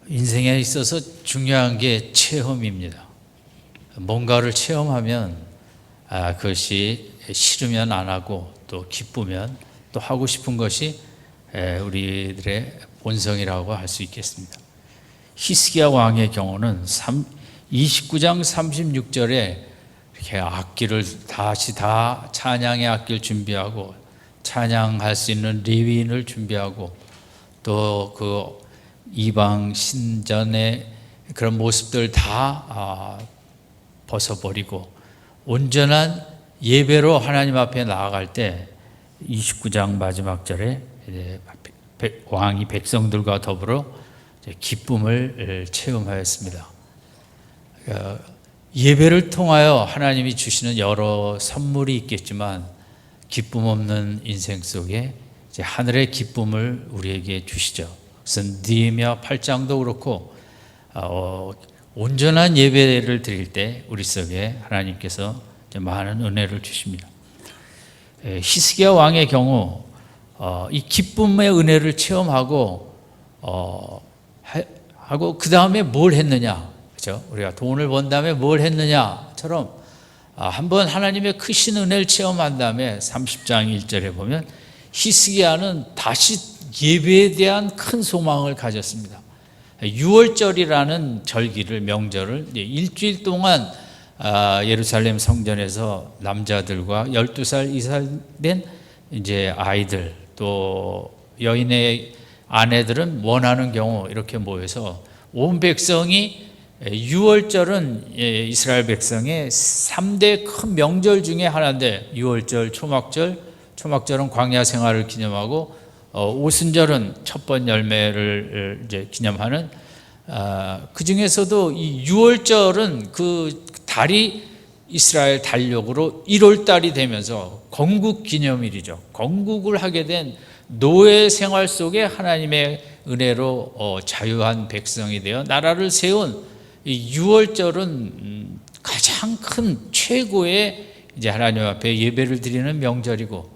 인생에 있어서 중요한 게 체험입니다. 뭔가를 체험하면 그것이 싫으면 안 하고 또 기쁘면 또 하고 싶은 것이 우리들의 본성이라고 할 수 있겠습니다. 히스기야 왕의 경우는 29장 36절에 이렇게 악기를 다시 다 찬양의 악기를 준비하고 찬양할 수 있는 레위인을 준비하고 또 그 이방 신전의 그런 모습들 다 벗어버리고 온전한 예배로 하나님 앞에 나아갈 때 29장 마지막 절에 왕이 백성들과 더불어 기쁨을 체험하였습니다. 예배를 통하여 하나님이 주시는 여러 선물이 있겠지만 기쁨 없는 인생 속에 하늘의 기쁨을 우리에게 주시죠. 그래서 느헤미야 8장도 그렇고 온전한 예배를 드릴 때 우리 속에 하나님께서 많은 은혜를 주십니다. 히스기야 왕의 경우 이 기쁨의 은혜를 체험하고 그 다음에 뭘 했느냐, 그렇죠? 우리가 돈을 번 다음에 뭘 했느냐처럼 한번 하나님의 크신 은혜를 체험한 다음에 30장 1절에 보면 히스기야는 다시 예배에 대한 큰 소망을 가졌습니다. 6월절이라는 절기를, 명절을 일주일 동안 예루살렘 성전에서 남자들과 12살 이상 된 이제 아이들 또 여인의 아내들은 원하는 경우 이렇게 모여서 온 백성이 6월절은 이스라엘 백성의 3대 큰 명절 중에 하나인데 6월절, 초막절은 광야 생활을 기념하고 오순절은 첫 번 열매를 이제 기념하는 그 중에서도 이 6월절은 그 달이 이스라엘 달력으로 1월 달이 되면서 건국 기념일이죠. 건국을 하게 된 노예 생활 속에 하나님의 은혜로 자유한 백성이 되어 나라를 세운 이 6월절은 가장 큰 최고의 이제 하나님 앞에 예배를 드리는 명절이고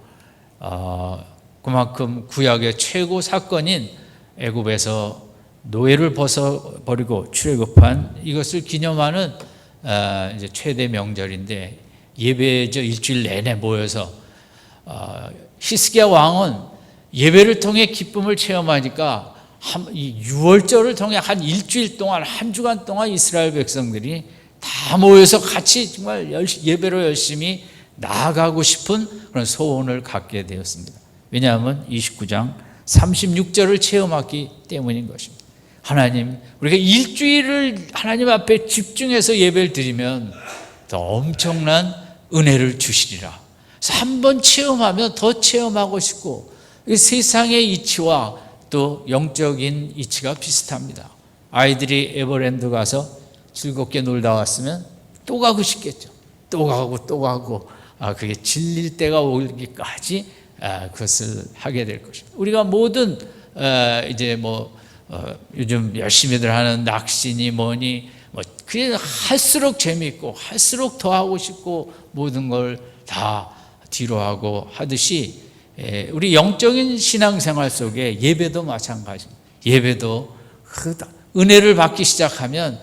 그만큼 구약의 최고 사건인 애굽에서 노예를 벗어버리고 출애굽한 이것을 기념하는 이제 최대 명절인데 예배죠. 일주일 내내 모여서 히스기야 왕은 예배를 통해 기쁨을 체험하니까 이 6월절을 통해 한 일주일 동안 한 주간 동안 이스라엘 백성들이 다 모여서 같이 정말 예배로 열심히 나아가고 싶은 그런 소원을 갖게 되었습니다. 왜냐하면 29장 36절을 체험했기 때문인 것입니다. 하나님, 우리가 일주일을 하나님 앞에 집중해서 예배를 드리면 더 엄청난 은혜를 주시리라. 그래서 한번 체험하면 더 체험하고 싶고 세상의 이치와 또 영적인 이치가 비슷합니다. 아이들이 에버랜드 가서 즐겁게 놀다 왔으면 또 가고 싶겠죠. 또 가고 그게 질릴 때가 오기까지 그것을 하게 될 것입니다. 우리가 모든 이제 요즘 열심히들 하는 낚시니 뭐니 그게 할수록 재미있고 할수록 더 하고 싶고 모든 걸 다 뒤로 하고 하듯이 우리 영적인 신앙생활 속에 예배도 마찬가지입니다. 예배도 은혜를 받기 시작하면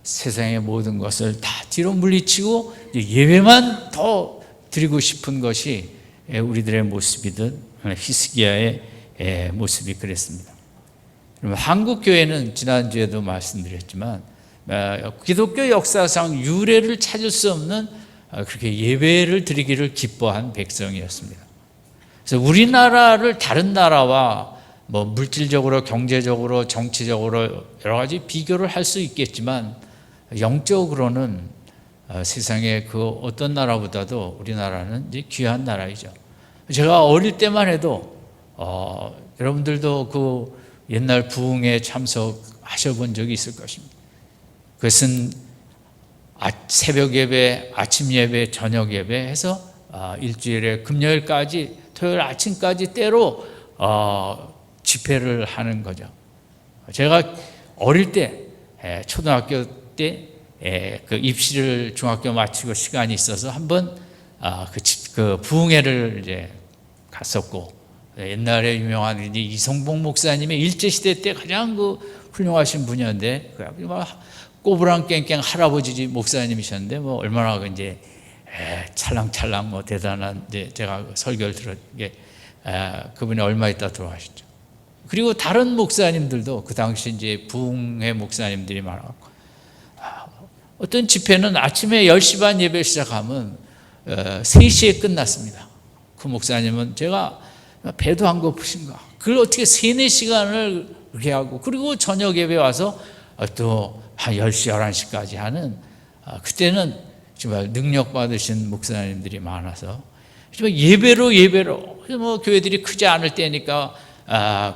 세상의 모든 것을 다 뒤로 물리치고 예배만 더 드리고 싶은 것이 우리들의 모습이든 히스기야의 모습이 그랬습니다. 한국 교회는 지난주에도 말씀드렸지만 기독교 역사상 유례를 찾을 수 없는 그렇게 예배를 드리기를 기뻐한 백성이었습니다. 그래서 우리나라를 다른 나라와 물질적으로, 경제적으로, 정치적으로 여러 가지 비교를 할 수 있겠지만 영적으로는 세상의 그 어떤 나라보다도 우리나라는 이제 귀한 나라이죠. 제가 어릴 때만 해도 여러분들도 그 옛날 부흥에 참석하셔본 적이 있을 것입니다. 그것은 새벽 예배, 아침 예배, 저녁 예배 해서 일주일에 금요일까지 토요일 아침까지 때로 집회를 하는 거죠. 제가 어릴 때 초등학교 때 그 입시를 중학교 마치고 시간이 있어서 한번 그 부흥회를 이제 갔었고 옛날에 유명한 이성봉 목사님의 일제시대 때 가장 그 훌륭하신 분이었는데 꼬부랑 깽깽 할아버지 목사님이셨는데 뭐 얼마나 이제 찰랑찰랑 뭐 대단한 이제 제가 설교를 들은 게 그분이 얼마 있다 돌아가셨죠. 그리고 다른 목사님들도 그 당시 이제 부흥회 목사님들이 많았고 어떤 집회는 아침에 10시 반 예배 시작하면 3시에 끝났습니다. 그 목사님은 제가 배도 안 고프신가 그걸 어떻게 3-4시간을 그렇게 하고 그리고 저녁 예배 와서 또 한 10시 11시까지 하는 그때는 정말 능력 받으신 목사님들이 많아서 정말 예배로 뭐 교회들이 크지 않을 때니까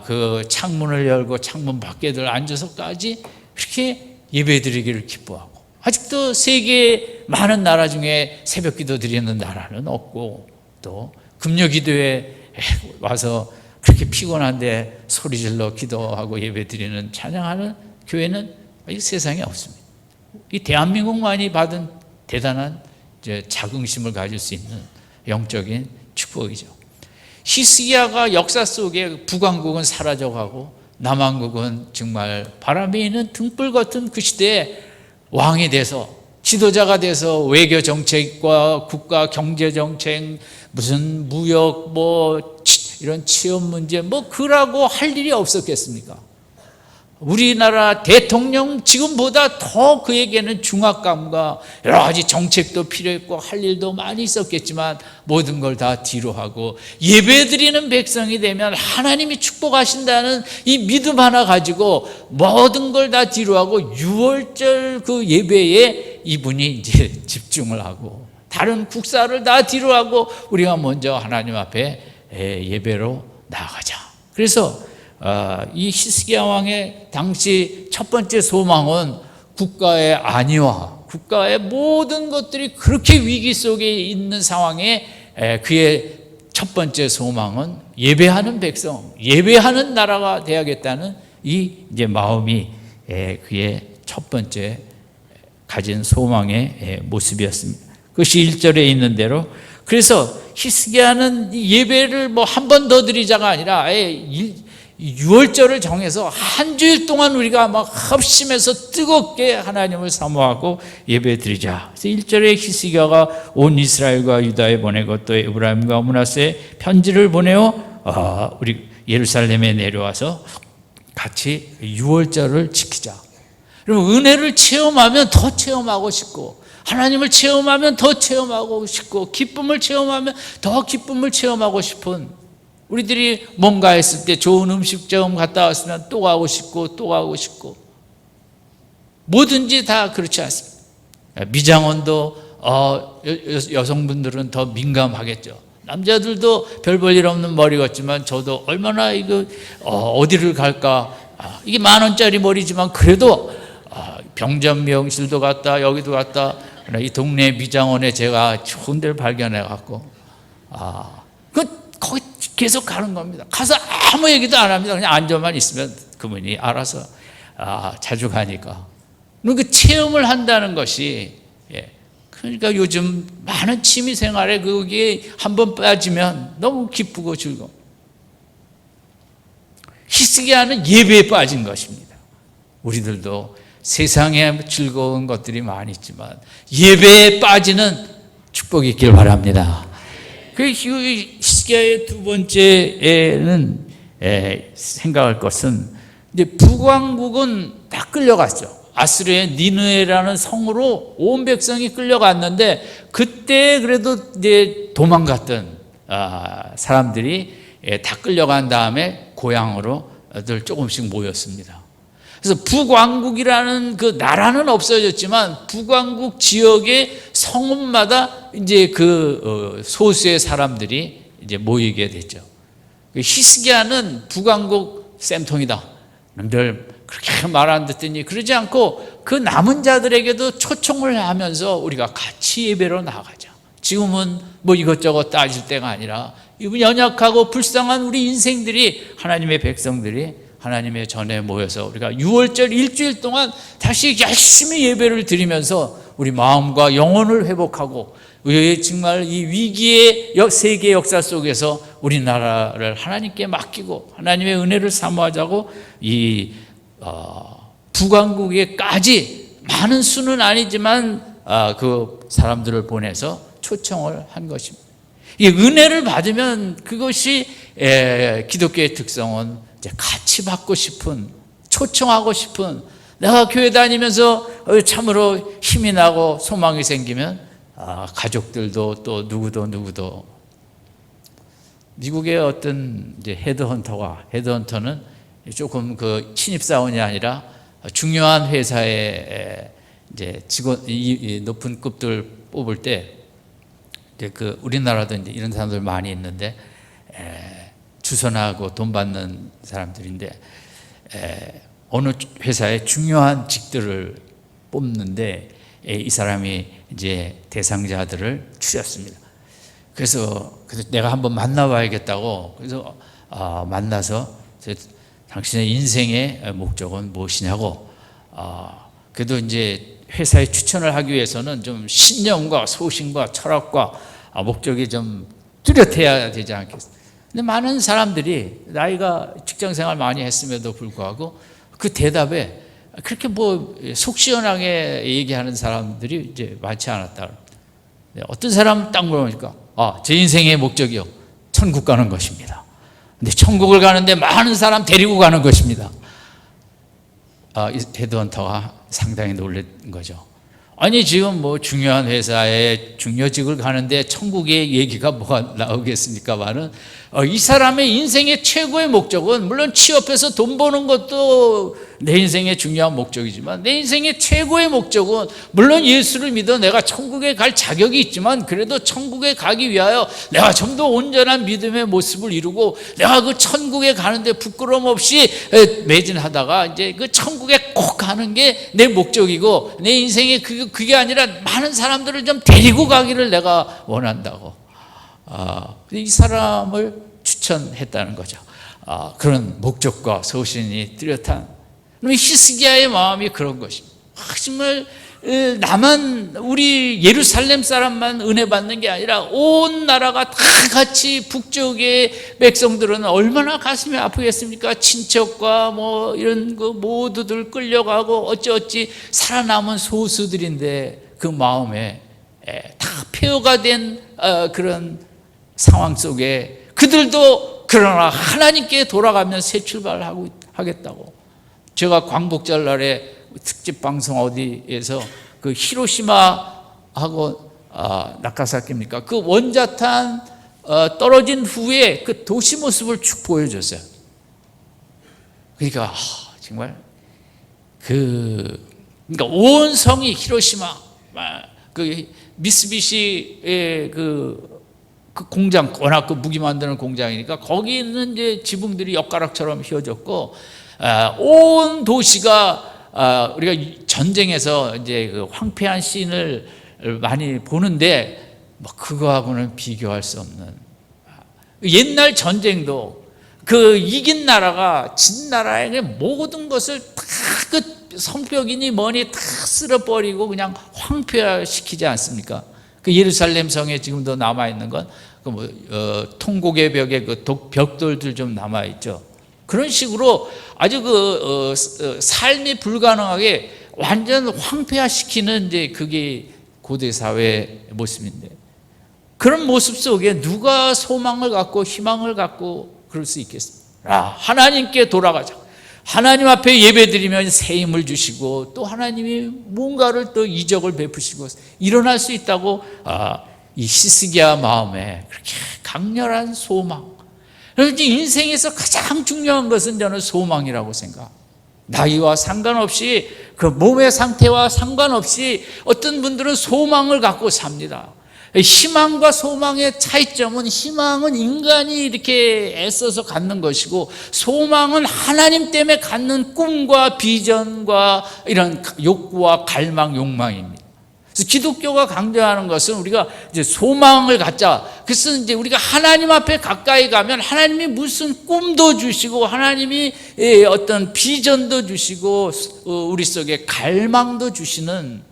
그 창문을 열고 창문 밖에들 앉아서까지 그렇게 예배드리기를 기뻐하고 아직도 세계 많은 나라 중에 새벽기도 드리는 나라는 없고 또 금요기도에 와서 그렇게 피곤한데 소리질러 기도하고 예배드리는 찬양하는 교회는 이 세상에 없습니다. 이 대한민국만이 받은 대단한 자긍심을 가질 수 있는 영적인 축복이죠. 히스기야가 역사 속에 북왕국은 사라져가고 남왕국은 정말 바람에 있는 등불 같은 그 시대에 왕이 돼서 지도자가 돼서 외교 정책과 국가 경제 정책 무슨 무역 뭐 이런 취업 문제 뭐 그러고 할 일이 없었겠습니까? 우리나라 대통령 지금보다 더 그에게는 중압감과 여러 가지 정책도 필요했고 할 일도 많이 있었겠지만 모든 걸 다 뒤로 하고 예배드리는 백성이 되면 하나님이 축복하신다는 이 믿음 하나 가지고 모든 걸 다 뒤로 하고 유월절 그 예배에 이분이 이제 집중을 하고 다른 국사를 다 뒤로 하고 우리가 먼저 하나님 앞에 예배로 나아가자. 그래서 이 히스기야 왕의 당시 첫 번째 소망은 국가의 안위와 국가의 모든 것들이 그렇게 위기 속에 있는 상황에 그의 첫 번째 소망은 예배하는 백성, 예배하는 나라가 되어야겠다는 이 이제 마음이 그의 첫 번째 가진 소망의 모습이었습니다. 그것이 1절에 있는 대로 그래서 히스기야는 예배를 뭐 한 번 더 드리자가 아니라 6월절을 정해서 한 주일 동안 우리가 막 합심해서 뜨겁게 하나님을 사모하고 예배드리자. 그래서 1절에 히스기야가 온 이스라엘과 유다에 보내고 또 에브라임과 므낫세에 편지를 보내어 우리 예루살렘에 내려와서 같이 6월절을 지키자. 그럼 은혜를 체험하면 더 체험하고 싶고 하나님을 체험하면 더 체험하고 싶고 기쁨을 체험하면 더 기쁨을 체험하고 싶은 우리들이 뭔가 했을 때 좋은 음식점 갔다 왔으면 또 가고 싶고 또 가고 싶고 뭐든지 다 그렇지 않습니다. 미장원도 여성분들은 더 민감하겠죠. 남자들도 별 볼 일 없는 머리 같지만 저도 얼마나 이거 어디를 갈까 이게 10,000원짜리 머리지만 그래도 병전 미용실도 갔다 여기도 갔다 이 동네 미장원에 제가 좋은 데를 발견해 갖고 거기 계속 가는 겁니다. 가서 아무 얘기도 안 합니다. 그냥 앉아만 있으면 그분이 알아서 자주 가니까. 그 체험을 한다는 것이 그러니까 요즘 많은 취미 생활에 거기에 한번 빠지면 너무 기쁘고 즐거워. 히스기야는 예배에 빠진 것입니다. 우리들도 세상에 즐거운 것들이 많이 있지만 예배에 빠지는 축복이 있길 바랍니다. 그 히스기야의 두 번째는 생각할 것은 이제 북왕국은 다 끌려갔죠. 아수르의 니느웨라는 성으로 온 백성이 끌려갔는데 그때 그래도 이제 도망갔던 사람들이 다 끌려간 다음에 고향으로들 조금씩 모였습니다. 그래서 북왕국이라는 그 나라는 없어졌지만 북왕국 지역의 성읍마다 이제 그 소수의 사람들이 이제 모이게 됐죠. 히스기야는 북왕국 쌤통이다. 늘 그렇게 말 안 듣더니 그러지 않고 그 남은 자들에게도 초청을 하면서 우리가 같이 예배로 나가자. 지금은 뭐 이것저것 따질 때가 아니라 이분 연약하고 불쌍한 우리 인생들이 하나님의 백성들이 하나님의 전에 모여서 우리가 6월절 일주일 동안 다시 열심히 예배를 드리면서 우리 마음과 영혼을 회복하고 정말 이 위기의 세계 역사 속에서 우리나라를 하나님께 맡기고 하나님의 은혜를 사모하자고 이 북왕국에까지 많은 수는 아니지만 그 사람들을 보내서 초청을 한 것입니다. 이 은혜를 받으면 그것이 기독교의 특성은 이제 같이 받고 싶은, 초청하고 싶은, 내가 교회 다니면서 참으로 힘이 나고 소망이 생기면 가족들도 또 누구도 미국의 어떤 이제 헤드헌터는 조금 그 신입사원이 아니라 중요한 회사에 이제 직원 이 높은 급들 뽑을 때 이제 그 우리나라도 이제 이런 사람들 많이 있는데 주선하고 돈 받는 사람들인데 어느 회사의 중요한 직들을 뽑는데 이 사람이 이제 대상자들을 추렸습니다. 그래서 내가 한번 만나봐야겠다고 그래서 만나서 당신의 인생의 목적은 무엇이냐고 그래도 이제 회사에 추천을 하기 위해서는 좀 신념과 소신과 철학과 목적이 좀 뚜렷해야 되지 않겠습니까? 근데 많은 사람들이 나이가 직장생활 많이 했음에도 불구하고 그 대답에 그렇게 속 시원하게 얘기하는 사람들이 이제 많지 않았다. 어떤 사람은 딱 물어보니까 제 인생의 목적이요, 천국 가는 것입니다. 근데 천국을 가는데 많은 사람 데리고 가는 것입니다. 이 헤드헌터가 상당히 놀란 거죠. 아니 지금 중요한 회사에 중요직을 가는데 천국의 얘기가 뭐가 나오겠습니까만은 이 사람의 인생의 최고의 목적은 물론 취업해서 돈 버는 것도 내 인생의 중요한 목적이지만 내 인생의 최고의 목적은 물론 예수를 믿어 내가 천국에 갈 자격이 있지만 그래도 천국에 가기 위하여 내가 좀 더 온전한 믿음의 모습을 이루고 내가 그 천국에 가는데 부끄러움 없이 매진하다가 이제 그 천국에 꼭 가는 게 내 목적이고 내 인생의 그게 아니라 많은 사람들을 좀 데리고 가기를 내가 원한다고. 이 사람을 추천했다는 거죠. 그런 목적과 소신이 뚜렷한 히스기야의 마음이 그런 것입니다. 정말 나만 우리 예루살렘 사람만 은혜 받는 게 아니라 온 나라가 다 같이 북쪽의 백성들은 얼마나 가슴이 아프겠습니까? 친척과 이런 거 모두들 끌려가고 어찌 살아남은 소수들인데 그 마음에 다 폐허가 된 그런 상황 속에 그들도 그러나 하나님께 돌아가면 새 출발을 하겠다고. 제가 광복절 날에 특집 방송 어디에서 그 히로시마하고 나가사키입니까? 그 원자탄 떨어진 후에 그 도시 모습을 쭉 보여줬어요. 그러니까 정말 그러니까 온 성이 히로시마, 그 미쓰비시의 그 공장, 워낙 그 무기 만드는 공장이니까 거기 있는 이제 지붕들이 엿가락처럼 휘어졌고 온 도시가 우리가 전쟁에서 이제 그 황폐한 씬을 많이 보는데 그거하고는 비교할 수 없는 옛날 전쟁도 그 이긴 나라가 진 나라의 모든 것을 다 그 성벽이니 뭐니 다 쓸어버리고 그냥 황폐화시키지 않습니까? 그 예루살렘 성에 지금도 남아 있는 건 통곡의 벽에 그 벽돌들 좀 남아 있죠. 그런 식으로 아주 그 삶이 불가능하게 완전 황폐화시키는 이제 그게 고대 사회의 모습인데 그런 모습 속에 누가 소망을 갖고 희망을 갖고 그럴 수 있겠습니까? 하나님께 돌아가자. 하나님 앞에 예배드리면 새 힘을 주시고 또 하나님이 뭔가를 또 이적을 베푸시고 일어날 수 있다고 이 히스기야 마음에 그렇게 강렬한 소망. 그래서 인생에서 가장 중요한 것은 저는 소망이라고 생각합니다. 나이와 상관없이 그 몸의 상태와 상관없이 어떤 분들은 소망을 갖고 삽니다. 희망과 소망의 차이점은 희망은 인간이 이렇게 애써서 갖는 것이고 소망은 하나님 때문에 갖는 꿈과 비전과 이런 욕구와 갈망, 욕망입니다. 그래서 기독교가 강조하는 것은 우리가 이제 소망을 갖자. 그래서 이제 우리가 하나님 앞에 가까이 가면 하나님이 무슨 꿈도 주시고 하나님이 어떤 비전도 주시고 우리 속에 갈망도 주시는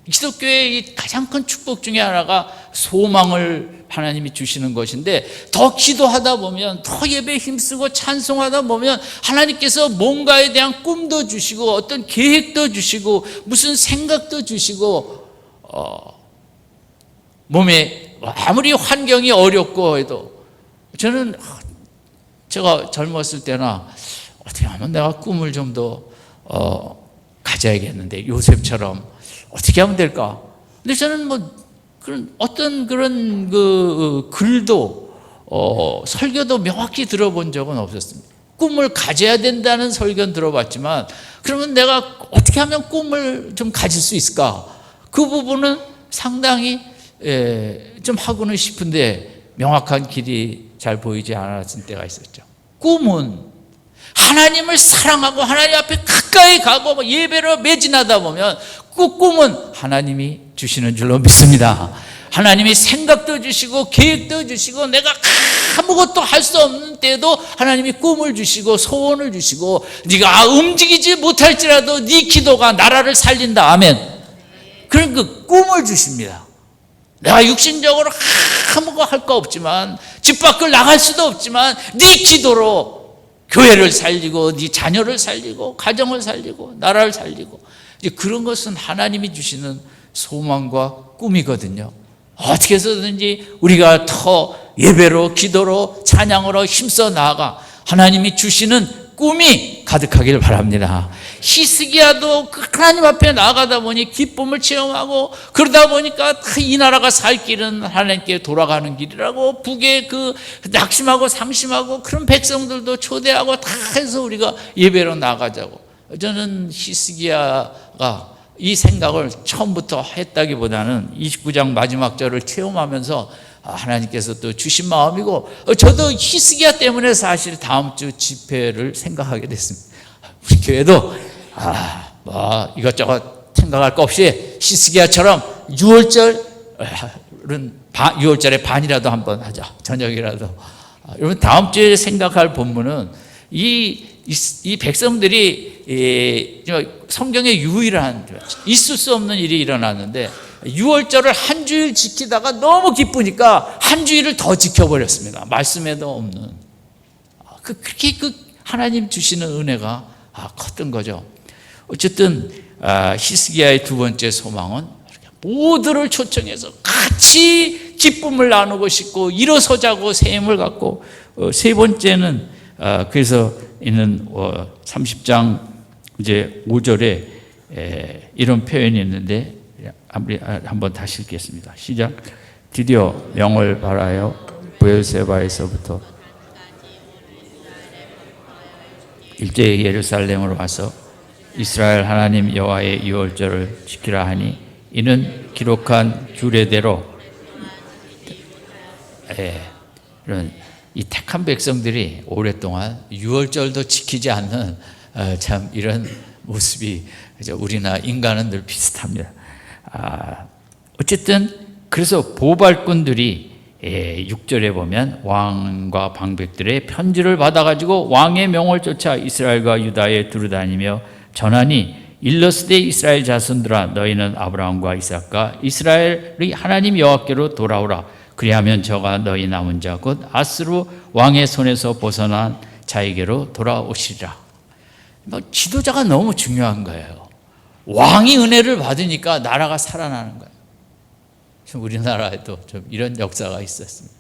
기독교의 이 가장 큰 축복 중에 하나가 소망을 하나님이 주시는 것인데, 더 기도하다 보면, 더 예배에 힘쓰고 찬송하다 보면 하나님께서 뭔가에 대한 꿈도 주시고 어떤 계획도 주시고 무슨 생각도 주시고, 몸에 아무리 환경이 어렵고 해도, 저는 제가 젊었을 때나 어떻게 하면 내가 꿈을 좀 더 가져야겠는데, 요셉처럼 어떻게 하면 될까? 근데 저는 뭐 그런 어떤 그런 글도 설교도 명확히 들어본 적은 없었습니다. 꿈을 가져야 된다는 설교는 들어봤지만, 그러면 내가 어떻게 하면 꿈을 좀 가질 수 있을까? 그 부분은 상당히 좀 하고는 싶은데 명확한 길이 잘 보이지 않았을 때가 있었죠. 꿈은 하나님을 사랑하고 하나님 앞에 가까이 가고 예배로 매진하다 보면 그 꿈은 하나님이 주시는 줄로 믿습니다. 하나님이 생각도 주시고 계획도 주시고, 내가 아무것도 할 수 없는 때에도 하나님이 꿈을 주시고 소원을 주시고, 네가 움직이지 못할지라도 네 기도가 나라를 살린다. 아멘. 그런 그 꿈을 주십니다. 내가 육신적으로 아무것도 할 거 없지만, 집 밖을 나갈 수도 없지만 네 기도로 교회를 살리고 네 자녀를 살리고 가정을 살리고 나라를 살리고, 이제 그런 것은 하나님이 주시는 소망과 꿈이거든요. 어떻게 해서든지 우리가 더 예배로 기도로 찬양으로 힘써 나아가 하나님이 주시는 꿈이 가득하길 바랍니다. 히스기야도 하나님 앞에 나아가다 보니 기쁨을 체험하고, 그러다 보니까 이 나라가 살 길은 하나님께 돌아가는 길이라고 북에 그 낙심하고 상심하고 그런 백성들도 초대하고 다 해서 우리가 예배로 나가자고. 저는 히스기야가 이 생각을 처음부터 했다기보다는 29장 마지막 절을 체험하면서 하나님께서 또 주신 마음이고, 저도 히스기야 때문에 사실 다음 주 집회를 생각하게 됐습니다. 우리 교회도 뭐 이것저것 생각할 거 없이 히스기야처럼 6월절의 반이라도 한번 하자, 저녁이라도. 여러분, 다음 주에 생각할 본문은 이 백성들이 성경에 유일한 있을 수 없는 일이 일어났는데, 6월절을 한 주일 지키다가 너무 기쁘니까 한 주일을 더 지켜버렸습니다. 말씀에도 없는. 그렇게 하나님 주시는 은혜가 컸던 거죠. 어쨌든 히스기야의 두 번째 소망은 모두를 초청해서 같이 기쁨을 나누고 싶고 일어서자고 새 힘을 갖고, 세 번째는 그래서 있는 30장 이제 5절에 이런 표현이 있는데, 한번 다시 읽겠습니다. 시작. 드디어 명을 발하여 브엘세바에서부터 일제히 예루살렘으로 와서 이스라엘 하나님 여호와의 유월절을 지키라 하니, 이는 기록한 규례대로 이런 이 택한 백성들이 오랫동안 유월절도 지키지 않는 참 이런 모습이 우리나 인간은 늘 비슷합니다. 어쨌든 그래서 보발꾼들이 6절에 보면 왕과 방백들의 편지를 받아가지고 왕의 명을 쫓아 이스라엘과 유다에 두루다니며 전하니, 일러스되 이스라엘 자손들아, 너희는 아브라함과 이삭과 이스라엘의 하나님 여호와께로 돌아오라. 그리하면 저가 너희 남은 자 곧 아스루 왕의 손에서 벗어난 자에게로 돌아오시리라. 지도자가 너무 중요한 거예요. 왕이 은혜를 받으니까 나라가 살아나는 거예요. 우리나라에도 좀 이런 역사가 있었습니다.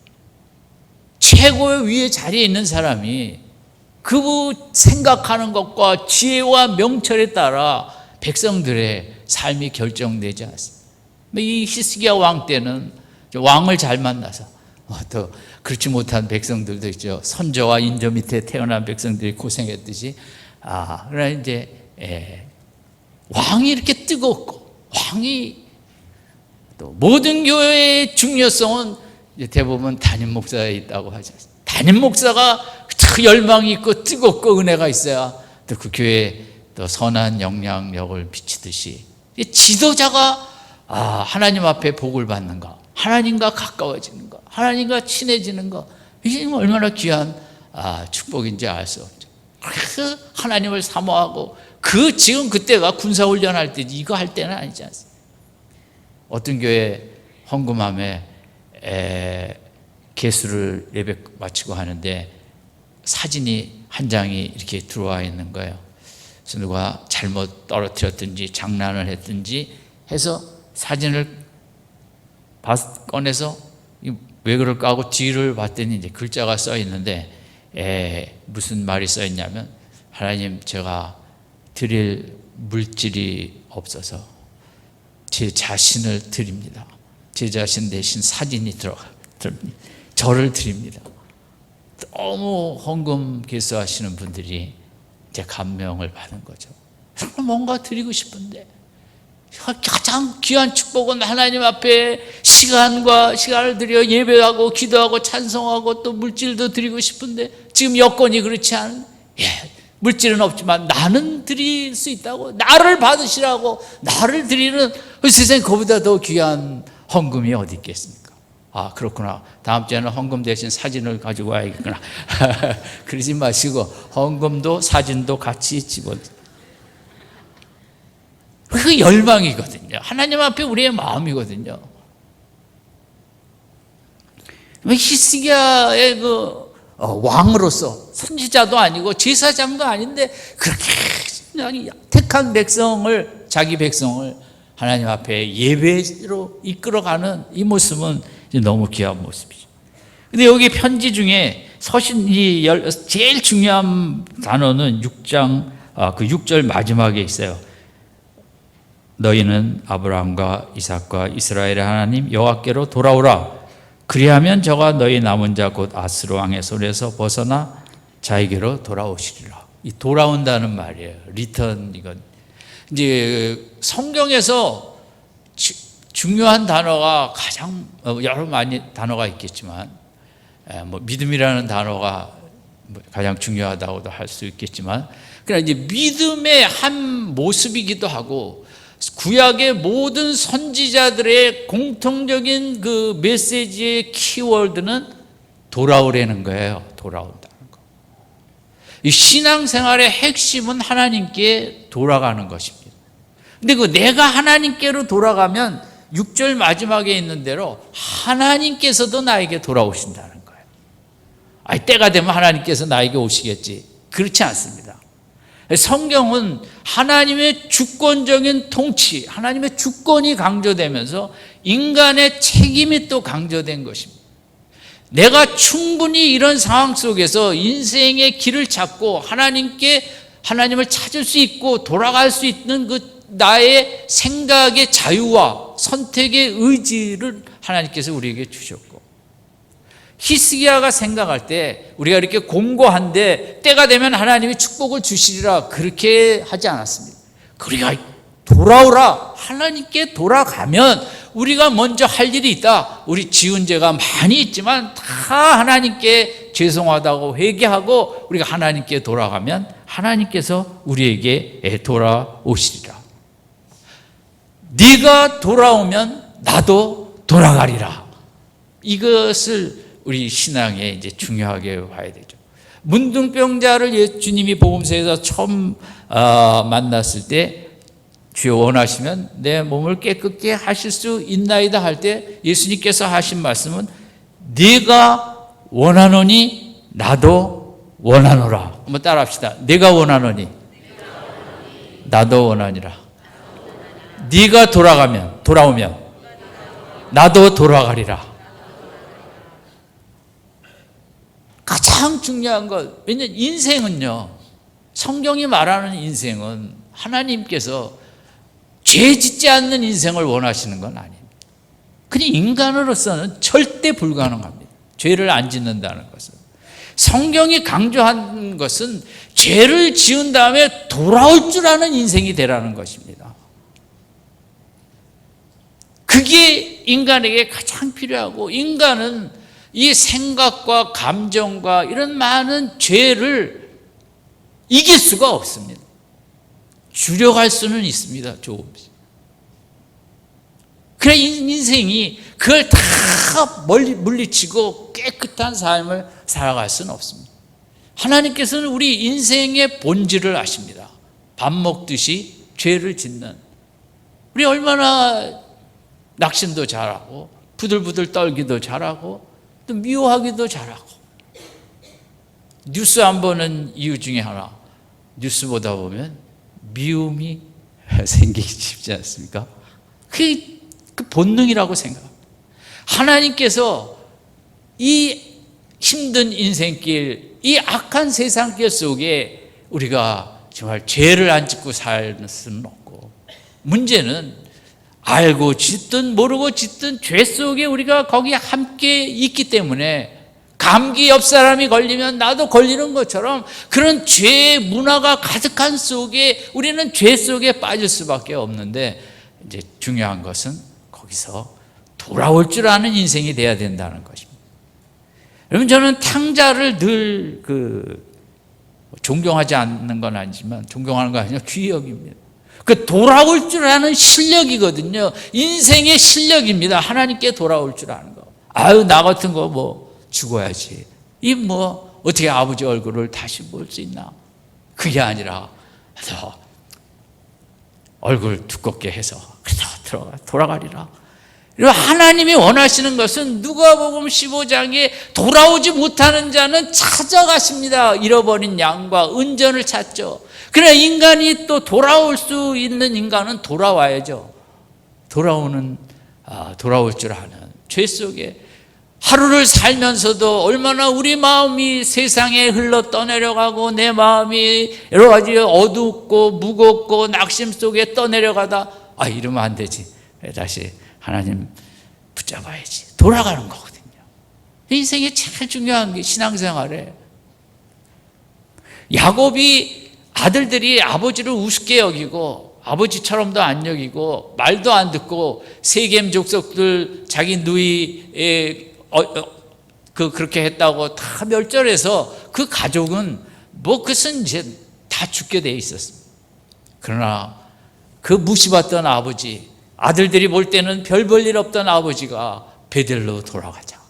최고의 위에 자리에 있는 사람이 그 생각하는 것과 지혜와 명철에 따라 백성들의 삶이 결정되지 않습니다. 이 히스기야 왕 때는 왕을 잘 만나서, 또 그렇지 못한 백성들도 있죠. 선조와 인조 밑에 태어난 백성들이 고생했듯이, 그러나 이제 왕이 이렇게 뜨겁고, 왕이 또 모든 교회의 중요성은 대부분 담임 목사에 있다고 하죠. 담임 목사가 열망이 있고 뜨겁고 은혜가 있어야 또 그 교회에 또 선한 영향력을 비치듯이, 지도자가 하나님 앞에 복을 받는 거, 하나님과 가까워지는 거, 하나님과 친해지는 거, 이게 얼마나 귀한 축복인지 알 수 없죠. 그래서 하나님을 사모하고, 지금 그때가 군사훈련할 때지 이거 할 때는 아니지 않습니까? 어떤 교회 헌금함에 개수를 예배 마치고 하는데 사진이 한 장이 이렇게 들어와 있는 거예요. 그래서 누가 잘못 떨어뜨렸든지 장난을 했든지 해서 사진을 꺼내서 왜 그럴까 하고 뒤를 봤더니 이제 글자가 써 있는데 무슨 말이 써 있냐면, 하나님, 제가 드릴 물질이 없어서 제 자신을 드립니다. 제 자신 대신 사진이 들어갑니다. 저를 드립니다. 너무 헌금 개수하시는 분들이 이제 감명을 받은 거죠. 뭔가 드리고 싶은데 가장 귀한 축복은 하나님 앞에 시간을 들여 예배하고 기도하고 찬송하고 또 물질도 드리고 싶은데 지금 여건이 그렇지 않은, 물질은 없지만 나는 드릴 수 있다고, 나를 받으시라고 나를 드리는, 세상에 그보다 더 귀한 헌금이 어디 있겠습니까? 아, 그렇구나. 다음 주에는 헌금 대신 사진을 가지고 와야겠구나. 그러지 마시고 헌금도 사진도 같이 집어넣어요. 그 열망이거든요. 하나님 앞에 우리의 마음이거든요. 히스기야의 그 왕으로서 선지자도 아니고 제사장도 아닌데 그렇게 택한 백성을, 자기 백성을 하나님 앞에 예배로 이끌어가는 이 모습은 너무 귀한 모습이죠. 근데 여기 편지 중에 서신이 제일 중요한 단어는 6장 그 6절 마지막에 있어요. 너희는 아브라함과 이삭과 이스라엘의 하나님 여호와께로 돌아오라. 그리하면 저가 너희 남은 자 곧 아스로 왕의 손에서 벗어나 자에게로 돌아오시리라. 이 돌아온다는 말이에요. 리턴. 이건 이제 성경에서 중요한 단어가 가장 여러 많이 단어가 있겠지만, 믿음이라는 단어가 가장 중요하다고도 할 수 있겠지만, 그러나 이제 믿음의 한 모습이기도 하고, 구약의 모든 선지자들의 공통적인 그 메시지의 키워드는 돌아오라는 거예요. 돌아온다는 거. 이 신앙생활의 핵심은 하나님께 돌아가는 것입니다. 근데 그 내가 하나님께로 돌아가면 6절 마지막에 있는 대로 하나님께서도 나에게 돌아오신다는 거예요. 때가 되면 하나님께서 나에게 오시겠지. 그렇지 않습니다. 성경은 하나님의 주권적인 통치, 하나님의 주권이 강조되면서 인간의 책임이 또 강조된 것입니다. 내가 충분히 이런 상황 속에서 인생의 길을 찾고 하나님을 찾을 수 있고 돌아갈 수 있는 그 나의 생각의 자유와 선택의 의지를 하나님께서 우리에게 주셨고, 히스기야가 생각할 때 우리가 이렇게 공고한데 때가 되면 하나님이 축복을 주시리라 그렇게 하지 않았습니다. 우리가 돌아오라, 하나님께 돌아가면 우리가 먼저 할 일이 있다. 우리 지은 죄가 많이 있지만 다 하나님께 죄송하다고 회개하고 우리가 하나님께 돌아가면 하나님께서 우리에게 돌아오시리라. 네가 돌아오면 나도 돌아가리라. 이것을 우리 신앙에 이제 중요하게 봐야 되죠. 문둥병자를 주님이 복음서에서 처음 만났을 때 주여 원하시면 내 몸을 깨끗게 하실 수 있나이다 할 때 예수님께서 하신 말씀은 네가 원하노니 나도 원하노라. 한번 따라합시다. 내가 원하노니 나도 원하니라. 네가 돌아오면 나도 돌아가리라. 가장 중요한 것, 왜냐하면 인생은요, 성경이 말하는 인생은 하나님께서 죄 짓지 않는 인생을 원하시는 건 아닙니다. 그냥 인간으로서는 절대 불가능합니다. 죄를 안 짓는다는 것은. 성경이 강조한 것은 죄를 지은 다음에 돌아올 줄 아는 인생이 되라는 것입니다. 그게 인간에게 가장 필요하고, 인간은 이 생각과 감정과 이런 많은 죄를 이길 수가 없습니다. 줄여갈 수는 있습니다. 조금씩. 그래 인생이 그걸 다 물리치고 깨끗한 삶을 살아갈 수는 없습니다. 하나님께서는 우리 인생의 본질을 아십니다. 밥 먹듯이 죄를 짓는, 우리 얼마나 낙심도 잘하고 부들부들 떨기도 잘하고 또 미워하기도 잘하고. 뉴스 안 보는 이유 중에 하나, 뉴스 보다 보면 미움이 생기기 쉽지 않습니까? 그게 그 본능이라고 생각합니다. 하나님께서 이 힘든 인생길, 이 악한 세상길 속에 우리가 정말 죄를 안 짓고 살 수는 없고, 문제는 알고 짓든 모르고 짓든 죄 속에 우리가 거기 함께 있기 때문에, 감기 옆 사람이 걸리면 나도 걸리는 것처럼 그런 죄 문화가 가득한 속에 우리는 죄 속에 빠질 수밖에 없는데, 이제 중요한 것은 거기서 돌아올 줄 아는 인생이 돼야 된다는 것입니다. 여러분, 저는 탕자를 늘 존경하지 않는 건 아니지만, 존경하는 거 아니라 귀히 여깁니다. 그 돌아올 줄 아는 실력이거든요. 인생의 실력입니다. 하나님께 돌아올 줄 아는 거. 아유, 나 같은 거 뭐 죽어야지. 이 뭐 어떻게 아버지 얼굴을 다시 볼 수 있나? 그게 아니라 얼굴 두껍게 해서 그래도 돌아가리라. 하나님이 원하시는 것은 누가복음 15장에 돌아오지 못하는 자는 찾아가십니다. 잃어버린 양과 은전을 찾죠. 그러나 인간이 또 돌아올 수 있는 인간은 돌아와야죠. 돌아올 줄 아는 죄 속에 하루를 살면서도 얼마나 우리 마음이 세상에 흘러 떠내려가고 내 마음이 여러 가지 어둡고 무겁고 낙심 속에 떠내려가다 이러면 안 되지. 다시 하나님 붙잡아야지. 돌아가는 거거든요. 인생에 제일 중요한 게 신앙생활에, 야곱이 아들들이 아버지를 우습게 여기고 아버지처럼도 안 여기고 말도 안 듣고 세겜 족속들 자기 누이에 그렇게 했다고 다 멸절해서 그 가족은 그것은 이제 다 죽게 돼 있었습니다. 그러나 그 무시받던 아버지, 아들들이 볼 때는 별 볼 일 없던 아버지가 베델로 돌아가자.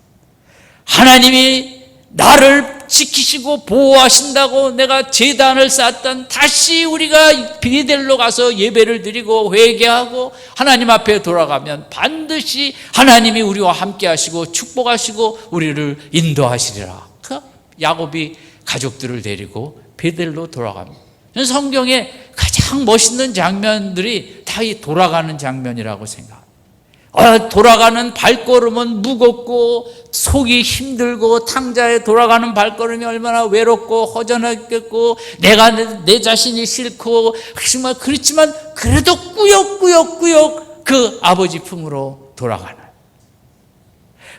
하나님이 나를 지키시고 보호하신다고 내가 제단을 쌓았던, 다시 우리가 베델로 가서 예배를 드리고 회개하고 하나님 앞에 돌아가면 반드시 하나님이 우리와 함께 하시고 축복하시고 우리를 인도하시리라. 그 야곱이 가족들을 데리고 베델로 돌아갑니다. 성경에 가장 멋있는 장면들이 다 이 돌아가는 장면이라고 생각합니다. 돌아가는 발걸음은 무겁고 속이 힘들고, 탕자의 돌아가는 발걸음이 얼마나 외롭고 허전했겠고, 내가 내 자신이 싫고 정말 그렇지만 그래도 꾸역꾸역 그 아버지 품으로 돌아가는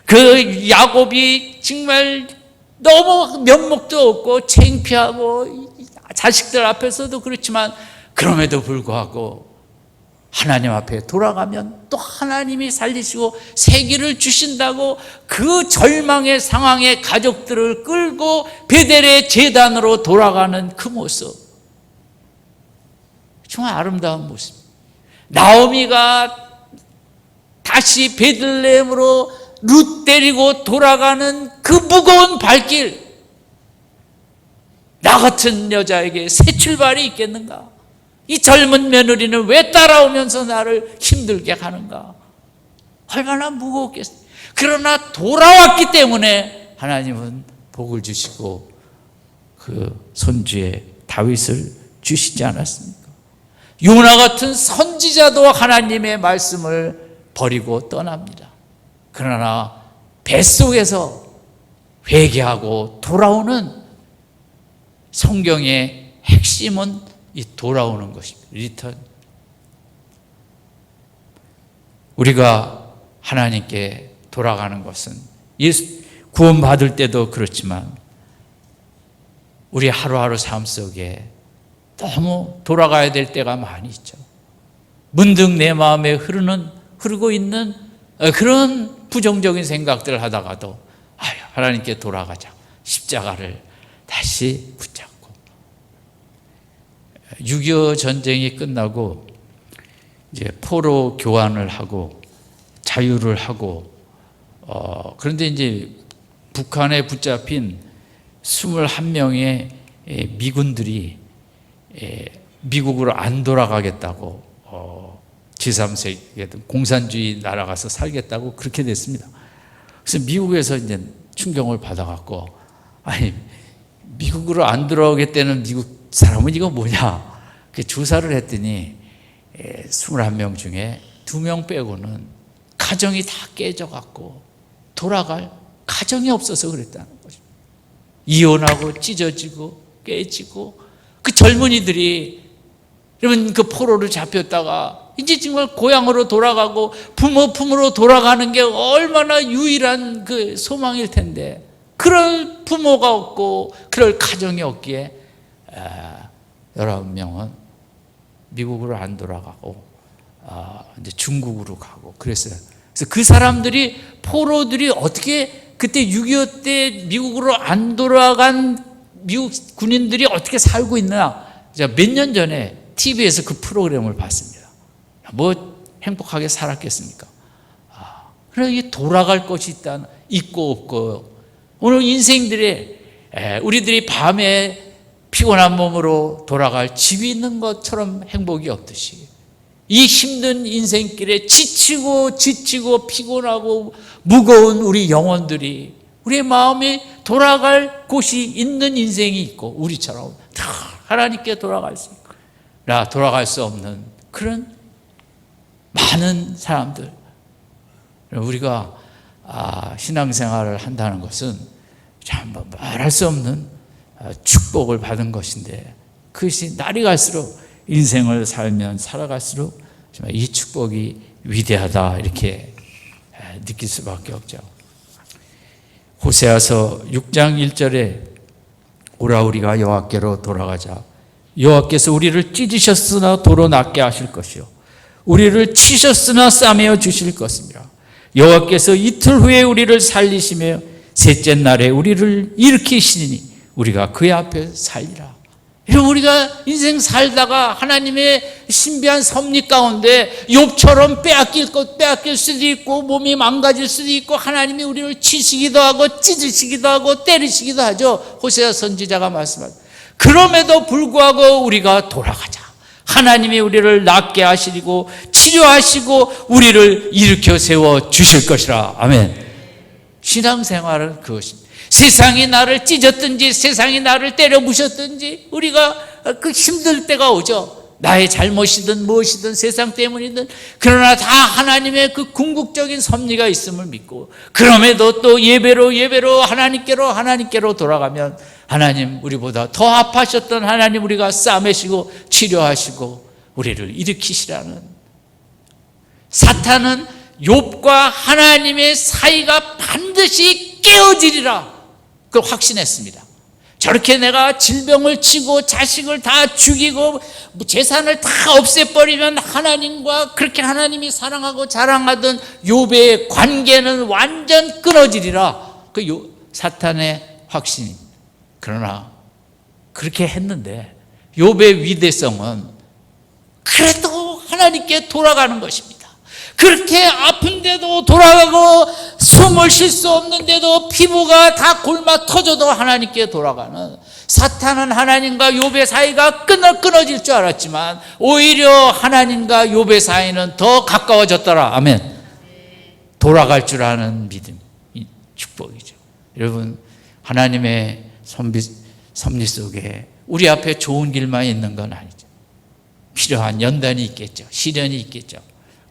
그 야곱이 정말 너무 면목도 없고 창피하고 자식들 앞에서도 그렇지만, 그럼에도 불구하고 하나님 앞에 돌아가면 또 하나님이 살리시고 생기를 주신다고 그 절망의 상황에 가족들을 끌고 베델의 제단으로 돌아가는 그 모습, 정말 아름다운 모습. 나오미가 다시 베들레헴으로 룻 데리고 돌아가는 그 무거운 발길, 나 같은 여자에게 새 출발이 있겠는가? 이 젊은 며느리는 왜 따라오면서 나를 힘들게 하는가? 얼마나 무거웠겠어요. 그러나 돌아왔기 때문에 하나님은 복을 주시고 그 손주의 다윗을 주시지 않았습니까? 요나 같은 선지자도 하나님의 말씀을 버리고 떠납니다. 그러나 뱃속에서 회개하고 돌아오는 성경의 핵심은 이 돌아오는 것입니다. 리턴. 우리가 하나님께 돌아가는 것은 구원받을 때도 그렇지만 우리 하루하루 삶 속에 너무 돌아가야 될 때가 많이 있죠. 문득 내 마음에 흐르고 있는 그런 부정적인 생각들을 하다가도 하나님께 돌아가자. 십자가를 다시 붙잡고. 6.25 전쟁이 끝나고 이제 포로 교환을 하고 자유를 하고, 그런데 이제 북한에 붙잡힌 21명의 미군들이 미국으로 안 돌아가겠다고 제3세계 공산주의 나라 가서 살겠다고 그렇게 됐습니다. 그래서 미국에서 이제 충격을 받아갖고, 아니, 미국으로 안 들어오겠다는 미국 사람은 이거 뭐냐? 조사를 했더니 21명 중에 2명 빼고는 가정이 다 깨져갖고 돌아갈 가정이 없어서 그랬다는 거죠. 이혼하고 찢어지고 깨지고, 그 젊은이들이 여러분 그 포로를 잡혔다가 이제 정말 고향으로 돌아가고 부모 품으로 돌아가는 게 얼마나 유일한 그 소망일 텐데, 그럴 부모가 없고 그럴 가정이 없기에 19명은 미국으로 안 돌아가고 이제 중국으로 가고 그랬어요. 그래서 그 사람들이, 포로들이 어떻게 그때 6.25 때 미국으로 안 돌아간 미국 군인들이 어떻게 살고 있나, 제가 몇 년 전에 TV에서 그 프로그램을 봤습니다. 뭐 행복하게 살았겠습니까? 그래, 이게 돌아갈 것이 있고 없고, 오늘 인생들의 우리들이 밤에 피곤한 몸으로 돌아갈 집이 있는 것처럼 행복이 없듯이, 이 힘든 인생길에 지치고 피곤하고 무거운 우리 영혼들이, 우리의 마음에 돌아갈 곳이 있는 인생이 있고, 우리처럼 다 하나님께 돌아갈 수 있고 돌아갈 수 없는 그런 많은 사람들. 우리가 신앙생활을 한다는 것은 참 말할 수 없는 축복을 받은 것인데, 그것이 날이 갈수록, 인생을 살아갈수록 정말 이 축복이 위대하다, 이렇게 느낄 수밖에 없죠. 호세아서 6장 1절에 오라 우리가 여호와께로 돌아가자. 여호와께서 우리를 찢으셨으나 도로 낫게 하실 것이요 우리를 치셨으나 싸매어 주실 것입니다. 여호와께서 이틀 후에 우리를 살리시며 셋째 날에 우리를 일으키시니 우리가 그의 앞에 살리라. 여러분, 우리가 인생 살다가 하나님의 신비한 섭리 가운데 욥처럼 빼앗길 수도 있고 몸이 망가질 수도 있고, 하나님이 우리를 치시기도 하고 찢으시기도 하고 때리시기도 하죠. 호세아 선지자가 말씀하죠. 그럼에도 불구하고 우리가 돌아가자. 하나님이 우리를 낫게 하시고 치료하시고 우리를 일으켜 세워 주실 것이라. 아멘. 신앙생활은 그것입니다. 세상이 나를 찢었든지 세상이 나를 때려 부셨든지 우리가 그 힘들 때가 오죠. 나의 잘못이든 무엇이든 세상 때문이든, 그러나 다 하나님의 그 궁극적인 섭리가 있음을 믿고, 그럼에도 또 예배로 하나님께로 돌아가면, 하나님, 우리보다 더 아파하셨던 하나님, 우리가 싸매시고 치료하시고 우리를 일으키시라는. 사탄은 욥과 하나님의 사이가 반드시 깨어지리라, 그걸 확신했습니다. 저렇게 내가 질병을 치고 자식을 다 죽이고 재산을 다 없애버리면 하나님과 그렇게 하나님이 사랑하고 자랑하던 욥의 관계는 완전 끊어지리라, 그 사탄의 확신입니다. 그러나 그렇게 했는데 욥의 위대성은 그래도 하나님께 돌아가는 것입니다. 그렇게 아픈데도 돌아가고, 숨을 쉴 수 없는데도 피부가 다 골마 터져도 하나님께 돌아가는. 사탄은 하나님과 욥의 사이가 끊어질 줄 알았지만 오히려 하나님과 욥의 사이는 더 가까워졌더라. 아멘. 돌아갈 줄 아는 믿음, 이 축복이죠. 여러분, 하나님의 섭리 속에 우리 앞에 좋은 길만 있는 건 아니죠. 필요한 연단이 있겠죠. 시련이 있겠죠.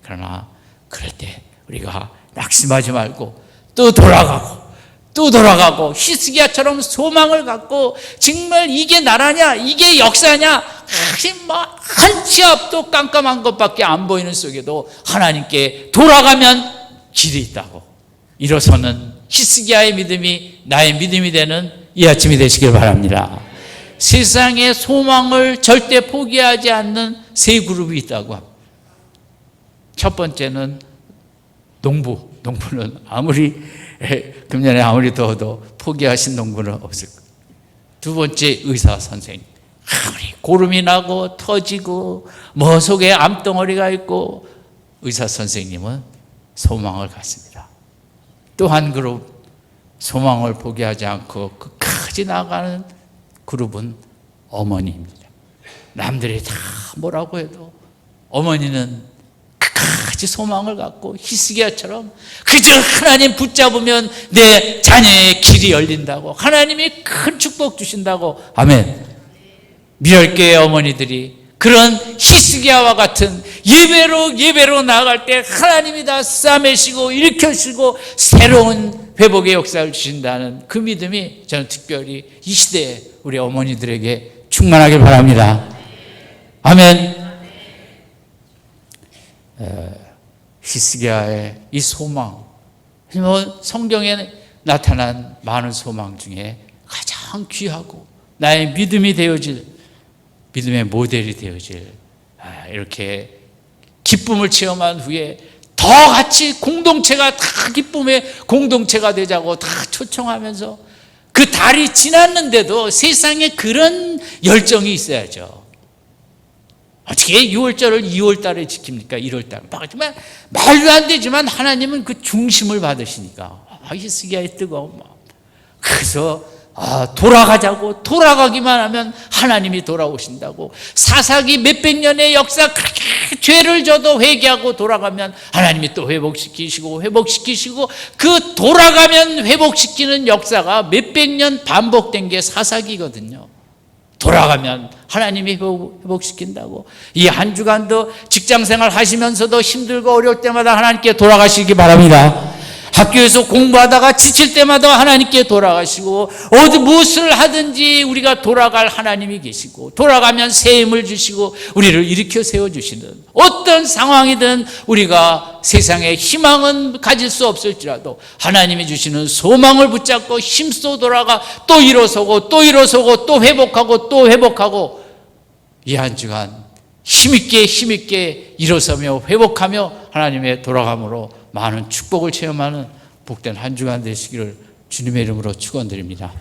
그러나 그럴 때 우리가 낙심하지 말고 또 돌아가고 히스기야처럼 소망을 갖고, 정말 이게 나라냐, 이게 역사냐, 한치 앞도 깜깜한 것밖에 안 보이는 속에도 하나님께 돌아가면 길이 있다고 일어서는 히스기야의 믿음이 나의 믿음이 되는 이 아침이 되시길 바랍니다. 세상의 소망을 절대 포기하지 않는 세 그룹이 있다고 합니다. 첫 번째는 농부는 아무리 금년에 아무리 더워도 포기하신 농부는 없을 거예요. 두 번째, 의사 선생님. 아무리 고름이 나고 터지고 속에 암덩어리가 있고, 의사 선생님은 소망을 갖습니다. 또 한 그룹, 소망을 포기하지 않고 끝까지 나가는 그룹은 어머니입니다. 남들이 다 뭐라고 해도 어머니는 가지 소망을 갖고 히스기야처럼 그저 하나님 붙잡으면 내 자녀의 길이 열린다고, 하나님이 큰 축복 주신다고. 아멘. 미열교회 어머니들이 그런 히스기야와 같은 예배로 나아갈 때 하나님이 다 싸매시고 일으켜주시고 새로운 회복의 역사를 주신다는 그 믿음이 저는 특별히 이 시대에 우리 어머니들에게 충만하길 바랍니다. 아멘. 히스기야의 이 소망, 성경에 나타난 많은 소망 중에 가장 귀하고 나의 믿음이 되어질, 믿음의 모델이 되어질, 이렇게 기쁨을 체험한 후에 더 같이 공동체가 다 기쁨의 공동체가 되자고 다 초청하면서 그 달이 지났는데도 세상에 그런 열정이 있어야죠. 어떻게 6월절을 2월달에 지킵니까? 1월달. 하지만 말도 안 되지만 하나님은 그 중심을 받으시니까 히스기야의 뜨거운 마음. 그래서 돌아가자고, 돌아가기만 하면 하나님이 돌아오신다고. 사사기 몇백 년의 역사, 그렇게 죄를 져도 회개하고 돌아가면 하나님이 또 회복시키시고 그 돌아가면 회복시키는 역사가 몇백 년 반복된 게 사사기거든요. 돌아가면 하나님이 회복시킨다고. 이 한 주간도 직장생활 하시면서도 힘들고 어려울 때마다 하나님께 돌아가시기 바랍니다. 학교에서 공부하다가 지칠 때마다 하나님께 돌아가시고, 어디 무엇을 하든지 우리가 돌아갈 하나님이 계시고, 돌아가면 새 힘을 주시고 우리를 일으켜 세워주시는, 어떤 상황이든 우리가 세상에 희망은 가질 수 없을지라도 하나님이 주시는 소망을 붙잡고 힘써 돌아가 또 일어서고 또 회복하고 또 회복하고, 이 한 주간 힘있게 일어서며 회복하며 하나님의 돌아감으로 많은 축복을 체험하는 복된 한 주간 되시기를 주님의 이름으로 축원드립니다.